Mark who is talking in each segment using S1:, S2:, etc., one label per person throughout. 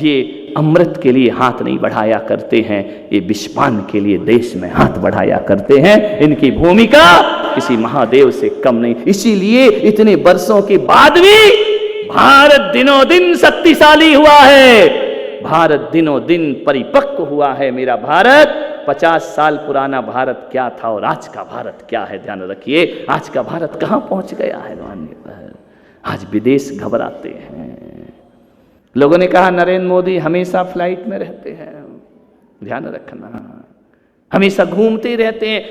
S1: ये अमृत के लिए हाथ नहीं बढ़ाया करते हैं, ये विषपान के लिए देश में हाथ बढ़ाया करते हैं। इनकी भूमिका किसी महादेव से कम नहीं। इसीलिए इतने वर्षों के बाद भी भारत दिनों दिन शक्तिशाली हुआ है, भारत दिनों दिन परिपक्व हुआ है। मेरा भारत 50 साल पुराना भारत क्या था और आज का भारत क्या है, ध्यान रखिए। आज का भारत कहां पहुंच गया है माननीय। आज विदेश घबराते हैं। लोगों ने कहा नरेंद्र मोदी हमेशा फ्लाइट में रहते हैं, ध्यान रखना, हमेशा घूमते रहते हैं।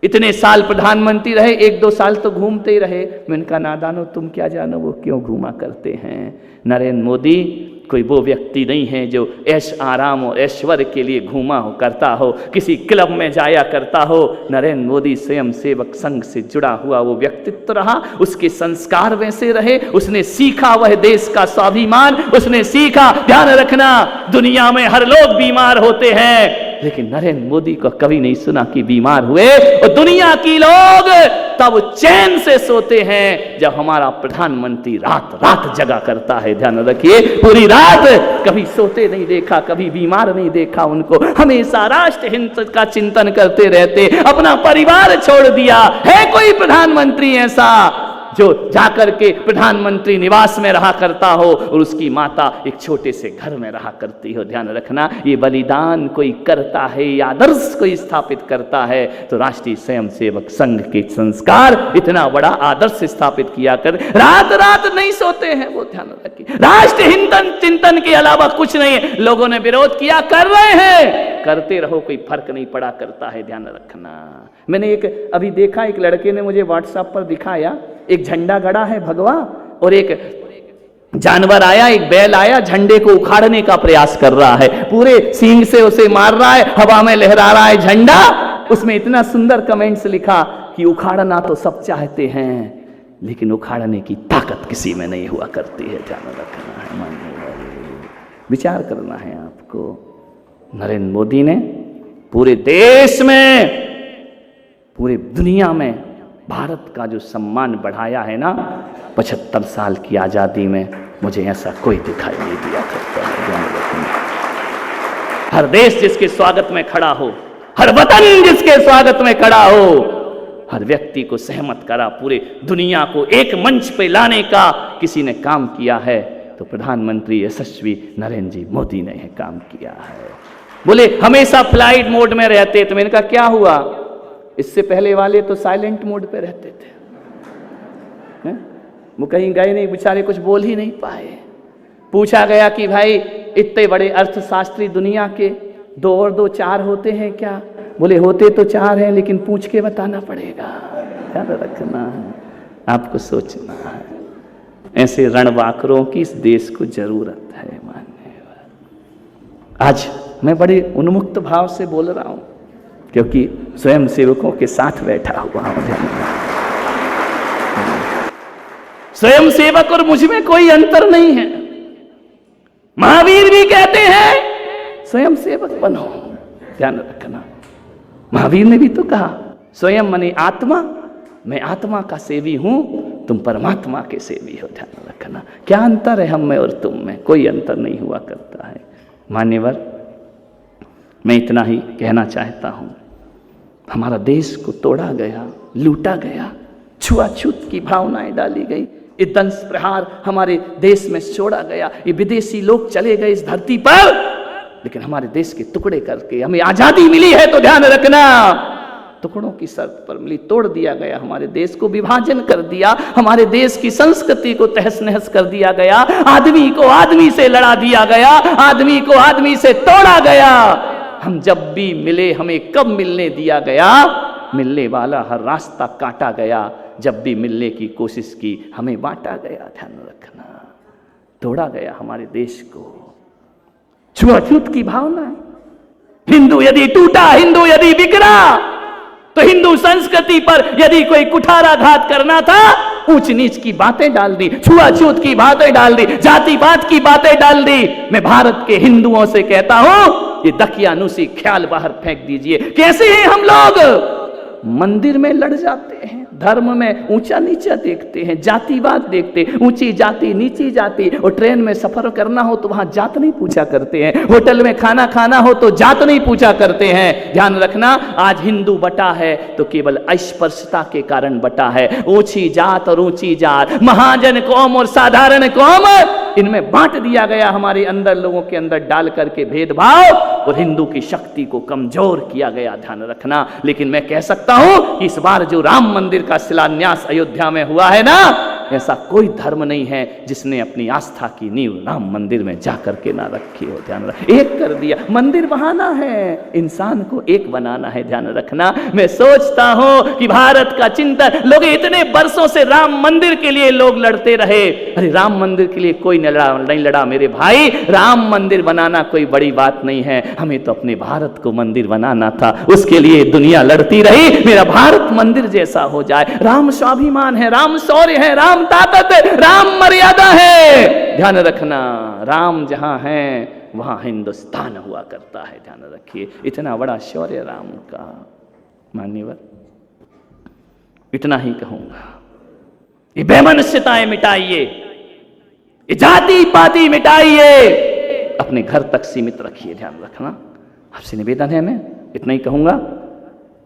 S1: इतने साल प्रधानमंत्री रहे, 1-2 साल तो घूमते ही रहे। मैं उनका नादानो तुम क्या जानो वो क्यों घूमा करते हैं। नरेंद्र मोदी कोई वो व्यक्ति नहीं है जो ऐश आराम और ऐश्वर्य के लिए घूमा हो करता हो, किसी क्लब में जाया करता हो। नरेंद्र मोदी स्वयं सेवक संघ से जुड़ा हुआ वो व्यक्तित्व रहा, उसके संस्कार वैसे रहे, उसने सीखा वह देश का स्वाभिमान, उसने सीखा। ध्यान रखना, दुनिया में हर लोग बीमार होते हैं, लेकिन नरेंद्र मोदी को कभी नहीं सुना कि बीमार हुए। और दुनिया की लोग तब चैन से सोते हैं जब हमारा प्रधानमंत्री रात रात जगा करता है। ध्यान रखिए, पूरी रात कभी सोते नहीं देखा, कभी बीमार नहीं देखा उनको। हमेशा राष्ट्र हित का चिंतन करते रहते, अपना परिवार छोड़ दिया। है कोई प्रधानमंत्री ऐसा जो जाकर के प्रधानमंत्री निवास में रहा करता हो और उसकी माता एक छोटे से घर में रहा करती हो। ध्यान रखना, ये बलिदान कोई करता है या आदर्श कोई स्थापित करता है तो राष्ट्रीय स्वयंसेवक संघ के संस्कार इतना बड़ा आदर्श स्थापित किया कर रात रात नहीं सोते हैं वो। ध्यान रखिए, राष्ट्र हिंदन चिंतन के अलावा कुछ नहीं है। लोगों ने विरोध किया, कर रहे हैं, करते रहो, कोई फर्क नहीं पड़ा करता है। ध्यान रखना, मैंने एक अभी देखा, एक लड़के ने मुझे व्हाट्सएप पर दिखाया, एक झंडा गड़ा है भगवा और एक जानवर आया, एक बैल आया, झंडे को उखाड़ने का प्रयास कर रहा है, पूरे सींग से उसे मार रहा है, हवा में लहरा रहा है झंडा। उसमें इतना सुंदर कमेंट्स लिखा कि उखाड़ना तो सब चाहते हैं लेकिन उखाड़ने की ताकत किसी में नहीं हुआ करती है। ध्यान रखना है, विचार करना है आपको। नरेंद्र मोदी ने पूरे देश में, पूरे दुनिया में भारत का जो सम्मान बढ़ाया है ना, 75 साल की आजादी में मुझे ऐसा कोई दिखाई नहीं दिया करता है। हर देश जिसके स्वागत में खड़ा हो, हर वतन जिसके स्वागत में खड़ा हो, हर व्यक्ति को सहमत करा, पूरे दुनिया को एक मंच पे लाने का किसी ने काम किया है तो प्रधानमंत्री यशस्वी नरेंद्र जी मोदी ने यह काम किया है। बोले हमेशा फ्लाइट मोड में रहते, तो मैंने कहा क्या हुआ, इससे पहले वाले तो साइलेंट मोड पे रहते थे। वो कहीं गए नहीं, बेचारे कुछ बोल ही नहीं पाए। पूछा गया कि भाई इतने बड़े अर्थशास्त्री दुनिया के, 2 और 2 4 होते हैं क्या? बोले होते तो 4 हैं लेकिन पूछ के बताना पड़ेगा। ध्यान रखना है, आपको सोचना है। ऐसे रणबांकुरों की इस देश को जरूरत है माननीय। आज मैं बड़े उन्मुक्त भाव से बोल रहा हूं क्योंकि स्वयं सेवकों के साथ बैठा हुआ हूं। स्वयं सेवक और मुझ में कोई अंतर नहीं है। महावीर भी कहते हैं स्वयं सेवक बनो। ध्यान रखना, महावीर ने भी तो कहा स्वयं मने आत्मा, मैं आत्मा का सेवी हूं, तुम परमात्मा के सेवी हो। ध्यान रखना, क्या अंतर है हम में और तुम में? कोई अंतर नहीं हुआ करता है। मान्यवर, मैं इतना ही कहना चाहता हूं, हमारा देश को तोड़ा गया, लूटा गया, छुआछूत की भावनाएं डाली गई, ये दंश प्रहार हमारे देश में छोड़ा गया, ये विदेशी लोग चले गए इस धरती पर, लेकिन हमारे देश के टुकड़े करके हमें आजादी मिली है तो ध्यान रखना, टुकड़ों की शर्त पर मिली, तोड़ दिया गया, हमारे देश को विभाजन कर दिया, हमारे देश की संस्कृति को तहस नहस कर दिया गया, आदमी को आदमी से लड़ा दिया गया, आदमी को आदमी से तोड़ा गया। हम जब भी मिले हमें कब मिलने दिया गया? मिलने वाला हर रास्ता काटा गया। जब भी मिलने की कोशिश की हमें बांटा गया। ध्यान रखना, तोड़ा गया हमारे देश को। छुआछूत की भावना, हिंदू यदि टूटा, हिंदू यदि बिगड़ा, तो हिंदू संस्कृति पर यदि कोई कुठाराघात करना था, ऊंच नीच की बातें डाल दी, छुआछूत की बातें डाल दी, जातिवाद की बातें डाल दी। मैं भारत के हिंदुओं से कहता हूं, ये दकियानुसी ख्याल बाहर फेंक दीजिए। कैसे हैं हम लोग? मंदिर में लड़ जाते हैं, धर्म में ऊंचा नीचा देखते हैं, जातिवाद देखते हैं, ऊंची जाति नीची जाति। और ट्रेन में सफर करना हो तो वहां जात नहीं पूछा करते हैं, होटल में खाना खाना हो तो जात नहीं पूछा करते हैं। ध्यान रखना, आज हिंदू बटा है तो केवल अस्पृश्यता के कारण बटा है। ऊंची जात और ऊंची जात, महाजन कौम और साधारण कौम, इनमें बांट दिया गया हमारे अंदर, लोगों के अंदर डाल करके भेदभाव, और हिंदू की शक्ति को कमजोर किया गया। ध्यान रखना। लेकिन मैं कह सकता हूं इस बार जो राम मंदिर का शिलान्यास अयोध्या में हुआ है ना, ऐसा कोई धर्म नहीं है जिसने अपनी आस्था की नींव राम मंदिर में जाकर के ना रखी हो। ध्यान रख, एक कर दिया। मंदिर बहाना है, इंसान को एक बनाना है। ध्यान रखना। मैं सोचता हूं कि भारत का चिंतन, लोग इतने वर्षों से राम मंदिर के लिए लोग लड़ते रहे। अरे राम मंदिर के लिए कोई नहीं लड़ा मेरे भाई। राम मंदिर बनाना कोई बड़ी बात नहीं है, हमें तो अपने भारत को मंदिर बनाना था, उसके लिए दुनिया लड़ती रही। मेरा भारत मंदिर जैसा हो जाए। राम स्वाभिमान है, राम शौर्य है, राम ताकत है, राम मर्यादा है। ध्यान रखना, राम जहां है वहां हिंदुस्तान हुआ करता है। ध्यान रखिए, इतना बड़ा शौर्य राम का। मान्यवर, इतना ही कहूंगा। ये बेमनुष्यताएं मिटाइए, ये जाति पाति मिटाइए, अपने घर तक सीमित रखिए। ध्यान रखना, आपसे निवेदन है, मैं इतना ही कहूंगा।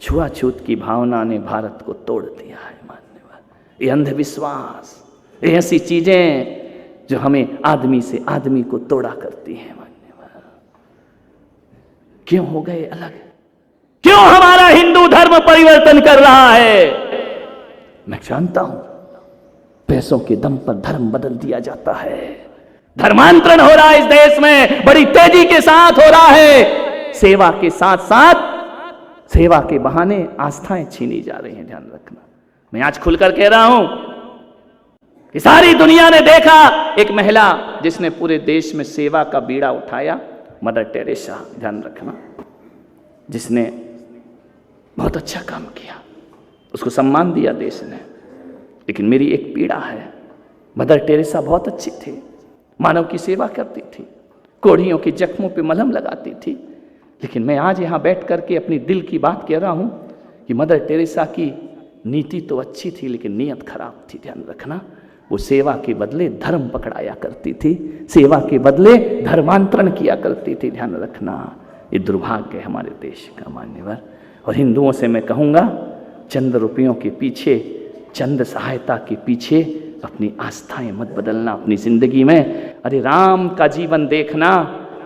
S1: छुआछूत की भावना ने भारत को तोड़ दिया है। मान्यवर, ये अंधविश्वास, ये ऐसी चीजें जो हमें आदमी से आदमी को तोड़ा करती हैं। मान्यवर, क्यों हो गए अलग? क्यों हमारा हिंदू धर्म परिवर्तन कर रहा है? मैं जानता हूं, पैसों के दम पर धर्म बदल दिया जाता है। धर्मांतरण हो रहा है इस देश में, बड़ी तेजी के साथ हो रहा है। सेवा के साथ साथ सेवा के बहाने आस्थाएं छीनी जा रही हैं। ध्यान रखना, मैं आज खुलकर कह रहा हूं कि सारी दुनिया ने देखा एक महिला जिसने पूरे देश में सेवा का बीड़ा उठाया, मदर टेरेसा। ध्यान रखना, जिसने बहुत अच्छा काम किया, उसको सम्मान दिया देश ने। लेकिन मेरी एक पीड़ा है, मदर टेरेसा बहुत अच्छी थी, मानव की सेवा करती थी, कोढ़ियों के जख्मों पे मलहम लगाती थी। लेकिन मैं आज यहाँ बैठ करके अपनी दिल की बात कह रहा हूँ कि मदर टेरेसा की नीति तो अच्छी थी लेकिन नीयत खराब थी। ध्यान रखना, वो सेवा के बदले धर्म पकड़ाया करती थी, सेवा के बदले धर्मांतरण किया करती थी। ध्यान रखना, ये दुर्भाग्य है हमारे देश का। मान्यवर, और हिंदुओं से मैं कहूँगा, चंद रुपयों के पीछे, चंद सहायता के पीछे अपनी आस्थाएं मत बदलना अपनी जिंदगी में। अरे राम का जीवन देखना,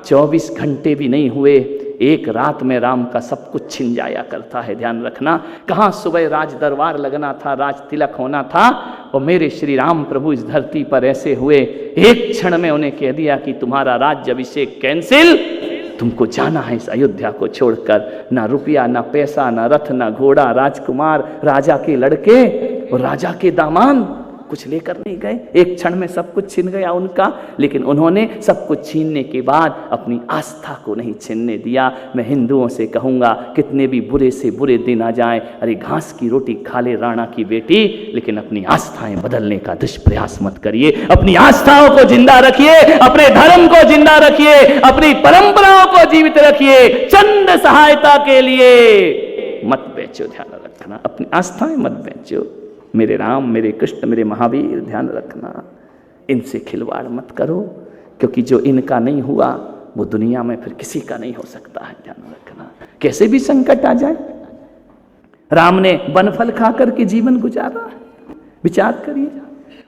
S1: 24 घंटे भी नहीं हुए, एक रात में राम का सब कुछ छिन जाया करता है। ध्यान रखना, कहाँ सुबह राज दरबार लगना था, राज तिलक होना था, और मेरे श्री राम प्रभु इस धरती पर ऐसे हुए, एक क्षण में उन्हें कह दिया कि तुम्हारा राज्य अभिषेक कैंसिल, तुमको जाना है इस अयोध्या को छोड़कर। ना रुपया, ना पैसा, ना रथ, ना घोड़ा, राजकुमार, राजा के लड़के और राजा के दामाद कुछ लेकर नहीं गए। एक क्षण में सब कुछ छीन गया उनका। लेकिन उन्होंने सब कुछ छीनने के बाद अपनी आस्था को नहीं छीनने दिया। मैं हिंदुओं से कहूँगा, कितने भी बुरे से बुरे दिन आ जाएं, अरे घास की रोटी खा ले राणा की बेटी, लेकिन अपनी आस्थाएं बदलने का दुष्प्रयास मत करिए। अपनी आस्थाओं को जिंदा रखिए, अपने धर्म को जिंदा रखिए, अपनी परंपराओं को जीवित रखिए। चंद सहायता के लिए मत बेचो। ध्यान रखना, अपनी आस्थाएं मत बेचो। मेरे राम, मेरे कृष्ण, मेरे महावीर, ध्यान रखना, इनसे खिलवाड़ मत करो, क्योंकि जो इनका नहीं हुआ वो दुनिया में फिर किसी का नहीं हो सकता है। ध्यान रखना, कैसे भी संकट आ जाए। राम ने बनफल खाकर के जीवन गुजारा, विचार करिए।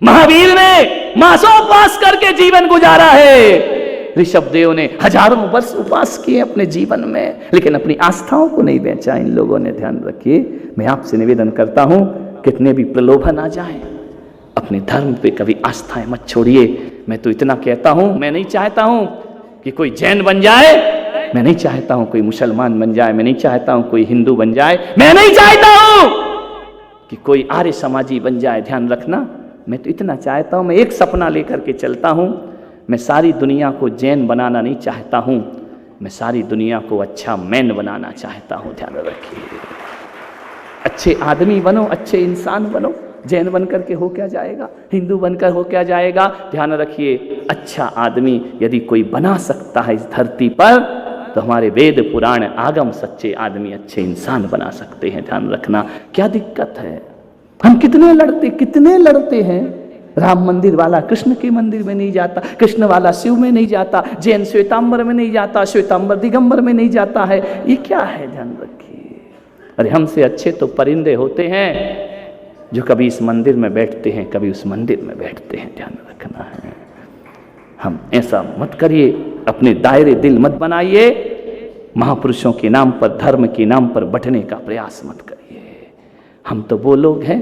S1: महावीर ने मासोपवास करके जीवन गुजारा है। ऋषभ देव ने हजारों वर्ष उपवास किए अपने जीवन में, लेकिन अपनी आस्थाओं को नहीं बेचा इन लोगों ने। ध्यान रखिए, मैं आपसे निवेदन करता हूं, कितने भी प्रलोभन आ जाएं, अपने धर्म पे कभी आस्थाएं मत छोड़िए। मैं तो इतना कहता हूं, मैं नहीं चाहता हूं कि कोई जैन बन जाए, मैं नहीं चाहता हूं कोई मुसलमान बन जाए, मैं नहीं चाहता हूं कोई हिंदू बन जाए, मैं नहीं चाहता हूं कि कोई आर्य समाजी बन जाए। ध्यान रखना, मैं तो इतना चाहता हूं, मैं एक सपना लेकर के चलता हूं। मैं सारी दुनिया को जैन बनाना नहीं चाहता हूं, मैं सारी दुनिया को अच्छा मैन बनाना चाहता हूं। ध्यान रखिए, अच्छे आदमी बनो, अच्छे इंसान बनो। जैन बनकर के हो क्या जाएगा, हिंदू बनकर हो क्या जाएगा। ध्यान रखिए, अच्छा आदमी यदि कोई बना सकता है इस धरती पर, तो हमारे वेद पुराण आगम सच्चे आदमी अच्छे इंसान बना सकते हैं। ध्यान रखना, क्या दिक्कत है? हम कितने लड़ते हैं। राम मंदिर वाला कृष्ण के मंदिर में नहीं जाता, कृष्ण वाला शिव में नहीं जाता, जैन श्वेतांबर में नहीं जाता, श्वेतांबर दिगंबर में नहीं जाता है। ये क्या है? ध्यान रखिए। अरे हमसे अच्छे तो परिंदे होते हैं जो कभी इस मंदिर में बैठते हैं, कभी उस मंदिर में बैठते हैं। ध्यान रखना है। हम ऐसा मत करिए, अपने दायरे दिल मत बनाइए, महापुरुषों के नाम पर, धर्म के नाम पर बंटने का प्रयास मत करिए। हम तो वो लोग हैं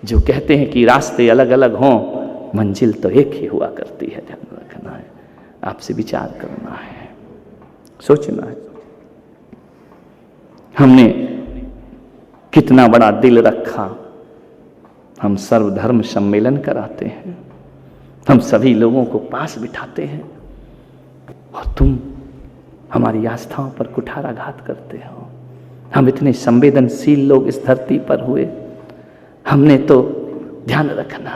S1: जो कहते हैं कि रास्ते अलग अलग हों, मंजिल तो एक ही हुआ करती है। ध्यान रखना है, आपसे विचार करना है, सोचना है। हमने कितना बड़ा दिल रखा, हम सर्वधर्म सम्मेलन कराते हैं, हम सभी लोगों को पास बिठाते हैं, और तुम हमारी आस्थाओं पर कुठाराघात करते हो। हम इतने संवेदनशील लोग इस धरती पर हुए, हमने तो ध्यान रखना,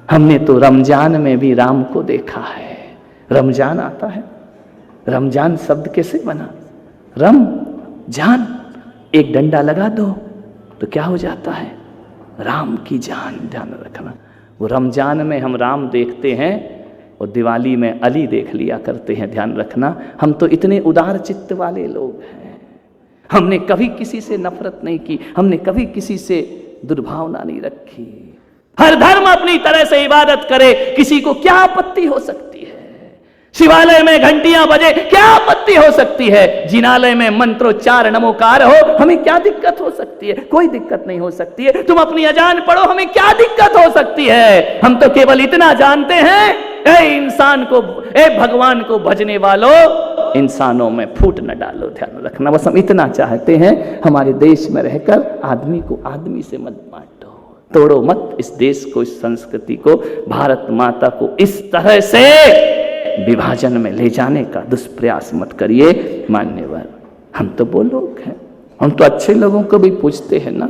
S1: हमने तो रमजान में भी राम को देखा है। रमजान आता है, रमजान शब्द कैसे बना? रम जान, एक डंडा लगा दो तो क्या हो जाता है? राम की जान। ध्यान रखना, वो रमजान में हम राम देखते हैं और दिवाली में अली देख लिया करते हैं। ध्यान रखना, हम तो इतने उदार चित्त वाले लोग हैं, हमने कभी किसी से नफरत नहीं की, हमने कभी किसी से दुर्भावना नहीं रखी। हर धर्म अपनी तरह से इबादत करे, किसी को क्या आपत्ति हो सकती है? शिवालय में घंटियां बजे, क्या आपत्ति हो सकती है? जिनालय में मंत्रोच्चार नमोकार हो, हमें क्या दिक्कत हो सकती है? कोई दिक्कत नहीं हो सकती है। तुम अपनी अजान पढ़ो, हमें क्या दिक्कत हो सकती है? हम तो केवल इतना जानते हैं, ए इंसान को, ए भगवान को भजने वालों, इंसानों में फूट न डालो। ध्यान रखना, बस हम इतना चाहते हैं, हमारे देश में रहकर आदमी को आदमी से मत बांटो, तोड़ो मत इस देश को, इस संस्कृति को, भारत माता को इस तरह से विभाजन में ले जाने का दुष्प्रयास मत करिए। मान्यवर, हम तो वो लोग हैं, हम तो अच्छे लोगों को भी पूछते हैं ना,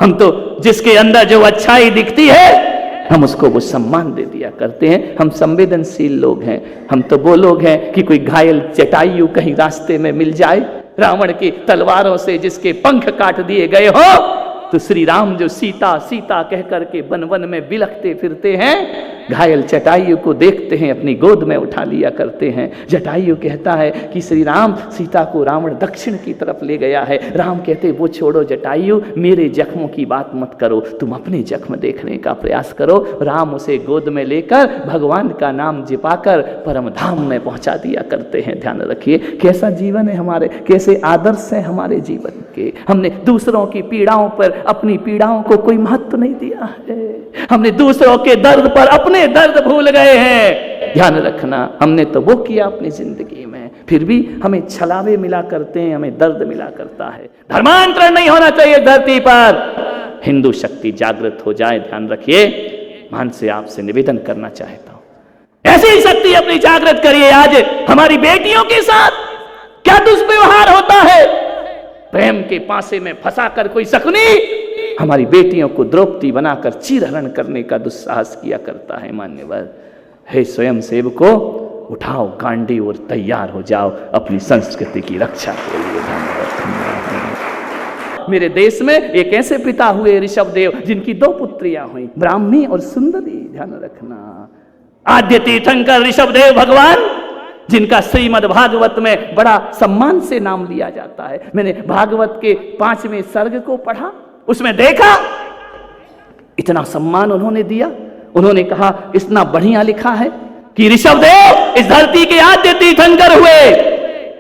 S1: हम तो जिसके अंदर जो अच्छाई दिखती है हम उसको वो सम्मान दे दिया करते हैं। हम संवेदनशील लोग हैं, हम तो वो लोग हैं कि कोई घायल जटायु कहीं रास्ते में मिल जाए, रावण की तलवारों से जिसके पंख काट दिए गए हो, तो श्री राम जो सीता सीता कह करके वन वन में बिलखते फिरते हैं, घायल जटायु को देखते हैं, अपनी गोद में उठा लिया करते हैं। जटायु कहता है कि श्री राम, सीता को रावण दक्षिण की तरफ ले गया है। राम कहते वो छोड़ो जटायु, मेरे जख्मों की बात मत करो, तुम अपने जख्म देखने का प्रयास करो। राम उसे गोद में लेकर भगवान का नाम जिपाकर परम धाम में पहुंचा दिया करते हैं। ध्यान रखिए, कैसा जीवन है हमारे, कैसे आदर्श है हमारे जीवन के। हमने दूसरों की पीड़ाओं पर अपनी पीड़ाओं को कोई महत्व नहीं दिया है, हमने दूसरों के दर्द पर अपने दर्द भूल गए हैं। ध्यान रखना, हमने तो वो किया अपनी जिंदगी में, फिर भी हमें छलावे मिला करते हैं, हमें दर्द मिला करता है। धर्मांतरण नहीं होना चाहिए धरती पर, हिंदू शक्ति जागृत हो जाए। ध्यान रखिए, मान से आपसे निवेदन करना चाहता हूं, ऐसी शक्ति अपनी जागृत करिए। आज हमारी बेटियों के साथ क्या दुष्व्यवहार होता है, प्रेम के पासे में फंसाकर कोई शकुनी हमारी बेटियों को द्रौपदी बनाकर चीरहरण करने का दुस्साहस किया करता है। मान्यवर, हे स्वयं सेवको, उठाओ गांडी और तैयार हो जाओ अपनी संस्कृति की रक्षा के लिए। मेरे देश में एक ऐसे पिता हुए ऋषभदेव, जिनकी 2 पुत्रियां हुई, ब्राह्मी और सुंदरी। ध्यान रखना, आद्य तीर्थंकर ऋषभदेव भगवान, जिनका श्रीमद् भागवत में बड़ा सम्मान से नाम लिया जाता है। मैंने भागवत के 5वें सर्ग को पढ़ा, उसमें देखा इतना सम्मान उन्होंने दिया। उन्होंने कहा इतना बढ़िया लिखा है कि ऋषभदेव इस धरती के आद्य तीर्थंकर हुए।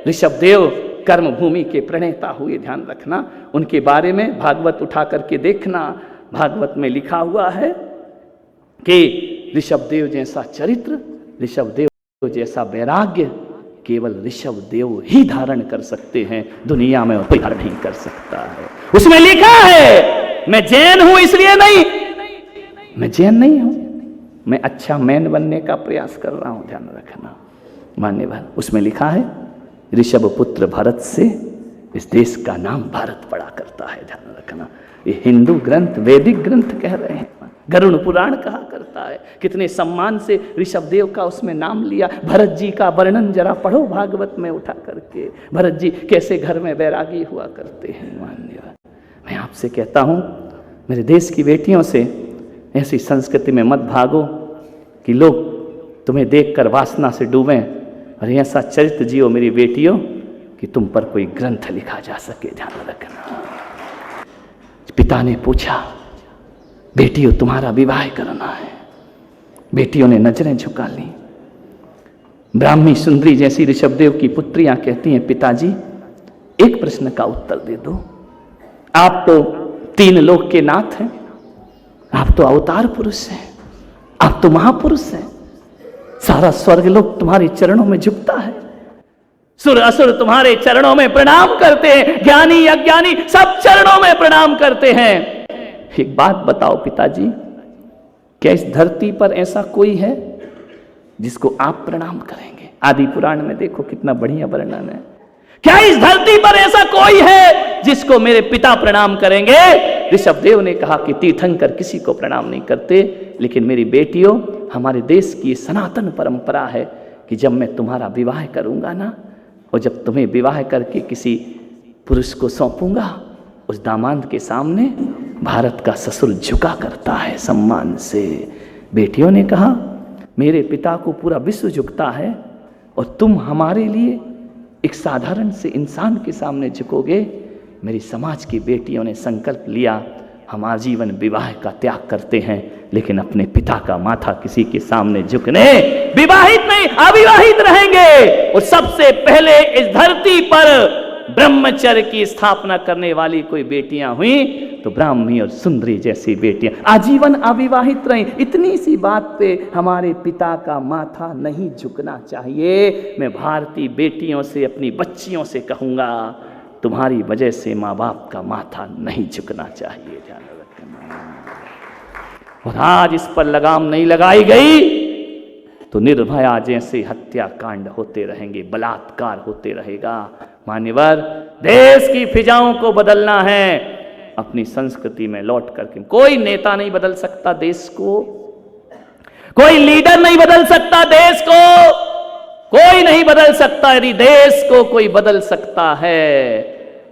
S1: ऋषभदेव कर्म भूमि के प्रणेता हुए। ध्यान रखना, उनके बारे में भागवत उठा करके देखना, भागवत में लिखा हुआ है कि ऋषभदेव जैसा चरित्र, ऋषभदेव जैसा वैराग्य केवल ऋषभदेव ही धारण कर सकते हैं, दुनिया में कोई धारण नहीं कर सकता है। उसमें लिखा है, मैं जैन हूं इसलिए नहीं, मैं जैन नहीं हूं, मैं अच्छा मैन बनने का प्रयास कर रहा हूं। ध्यान रखना मान्यवर, उसमें लिखा है ऋषभ पुत्र भरत से इस देश का नाम भारत पड़ा करता है। ध्यान रखना, ये हिंदू ग्रंथ, वैदिक ग्रंथ कह रहे हैं, गरुड़ पुराण कहा करता रखा है, कितने सम्मान से ऋषभदेव का उसमें नाम लिया। भरत जी का वर्णन जरा पढ़ो भागवत में उठा करके, भरत जी कैसे घर में बैरागी हुआ करते हैं। मान्यवर, मैं आपसे कहता हूँ मेरे देश की बेटियों से ऐसी संस्कृति में मत भागो कि लोग तुम्हें देखकर वासना से डूबें, और ऐसा चरित्र जियो मेरी बेटियों कि तुम पर कोई ग्रंथ लिखा जा सके। ध्यान रखना। पिता ने पूछा, बेटियों तुम्हारा विवाह करना है। बेटियों ने नजरें झुका ली। ब्राह्मी सुंदरी जैसी ऋषभदेव की पुत्रियां कहती हैं, पिताजी एक प्रश्न का उत्तर दे दो। आप तो 3 लोक के नाथ हैं, आप तो अवतार पुरुष हैं, आप तो महापुरुष हैं, सारा स्वर्ग लोक तुम्हारे चरणों में झुकता है, सुर असुर तुम्हारे चरणों में प्रणाम करते हैं, ज्ञानी अज्ञानी सब चरणों में प्रणाम करते हैं। एक बात बताओ पिताजी, क्या इस धरती पर ऐसा कोई है जिसको आप प्रणाम करेंगे? आदि पुराण में देखो कितना बढ़िया वर्णन है। क्या इस धरती पर ऐसा कोई है जिसको मेरे पिता प्रणाम करेंगे? ऋषभदेव ने कहा कि तीर्थंकर किसी को प्रणाम नहीं करते, लेकिन मेरी बेटियों हमारे देश की सनातन परंपरा है कि जब मैं तुम्हारा विवाह करूंगा ना, और जब तुम्हें विवाह करके किसी पुरुष को सौंपूंगा, उस दामाद के सामने भारत का ससुर झुका करता है सम्मान से। बेटियों ने कहा मेरे पिता को पूरा विश्व झुकता है और तुम हमारे लिए एक साधारण से इंसान के सामने झुकोगे। मेरी समाज की बेटियों ने संकल्प लिया, हम आजीवन विवाह का त्याग करते हैं, लेकिन अपने पिता का माथा किसी के सामने झुकने, विवाहित नहीं अविवाहित रहेंगे। और सबसे पहले इस धरती पर ब्रह्मचर्य की स्थापना करने वाली कोई बेटियां हुई तो ब्राह्मी और सुंदरी जैसी बेटियां आजीवन अविवाहित रहीं। इतनी सी बात पे हमारे पिता का माथा नहीं झुकना चाहिए। मैं भारतीय बेटियों से, अपनी बच्चियों से कहूंगा, तुम्हारी वजह से माँ बाप का माथा नहीं झुकना चाहिए। ध्यान रखना। और आज इस पर लगाम नहीं लगाई गई तो निर्भया जैसे हत्याकांड होते रहेंगे, बलात्कार होते रहेगा। मान्यवर, देश की फिजाओं को बदलना है, अपनी संस्कृति में लौट करके। कोई नेता नहीं बदल सकता देश को, कोई लीडर नहीं बदल सकता देश को, कोई नहीं बदल सकता। यदि देश को कोई बदल सकता है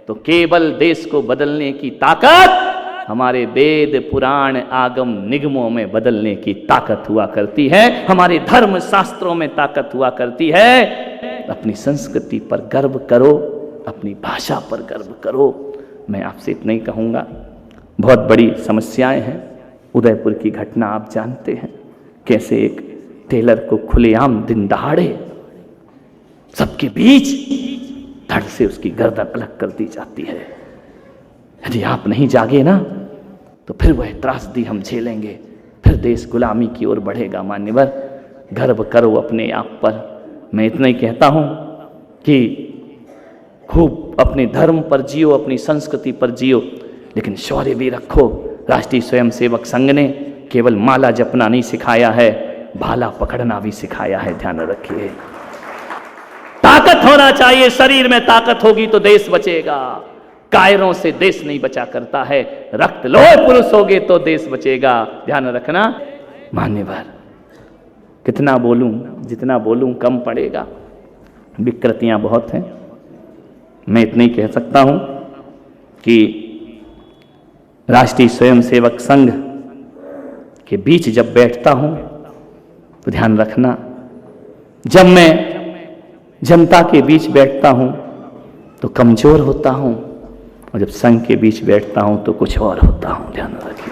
S1: तो केवल देश को बदलने की ताकत हमारे वेद पुराण आगम निगमों में बदलने की ताकत हुआ करती है, हमारे धर्म शास्त्रों में ताकत हुआ करती है। अपनी संस्कृति पर गर्व करो, अपनी भाषा पर गर्व करो। मैं आपसे इतना ही कहूँगा। बहुत बड़ी समस्याएं हैं। उदयपुर की घटना आप जानते हैं, कैसे एक टेलर को खुलेआम दिन दहाड़े सबके बीच धड़ से उसकी गर्दन अलग कर दी जाती है। यदि आप नहीं जागे ना तो फिर वह त्रासदी हम झेलेंगे, फिर देश गुलामी की ओर बढ़ेगा। मान्यवर, गर्व करो अपने आप पर। मैं इतना ही कहता हूं कि खूब अपने धर्म पर जियो, अपनी संस्कृति पर जियो, लेकिन शौर्य भी रखो। राष्ट्रीय स्वयंसेवक संघ ने केवल माला जपना नहीं सिखाया है, भाला पकड़ना भी सिखाया है। ध्यान रखिए। ताकत होना चाहिए, शरीर में ताकत होगी तो देश बचेगा। कायरों से देश नहीं बचा करता है, रक्त लोहे पुरुष होगे तो देश बचेगा। ध्यान रखना। मान्यवर, कितना बोलूं, जितना बोलूं कम पड़ेगा, विकृतियां बहुत हैं। मैं इतना ही कह सकता हूं कि राष्ट्रीय स्वयंसेवक संघ के बीच जब बैठता हूं तो ध्यान रखना, जब मैं जनता के बीच बैठता हूं तो कमजोर होता हूं, और जब संघ के बीच बैठता हूं तो कुछ और होता हूं। ध्यान रखिए।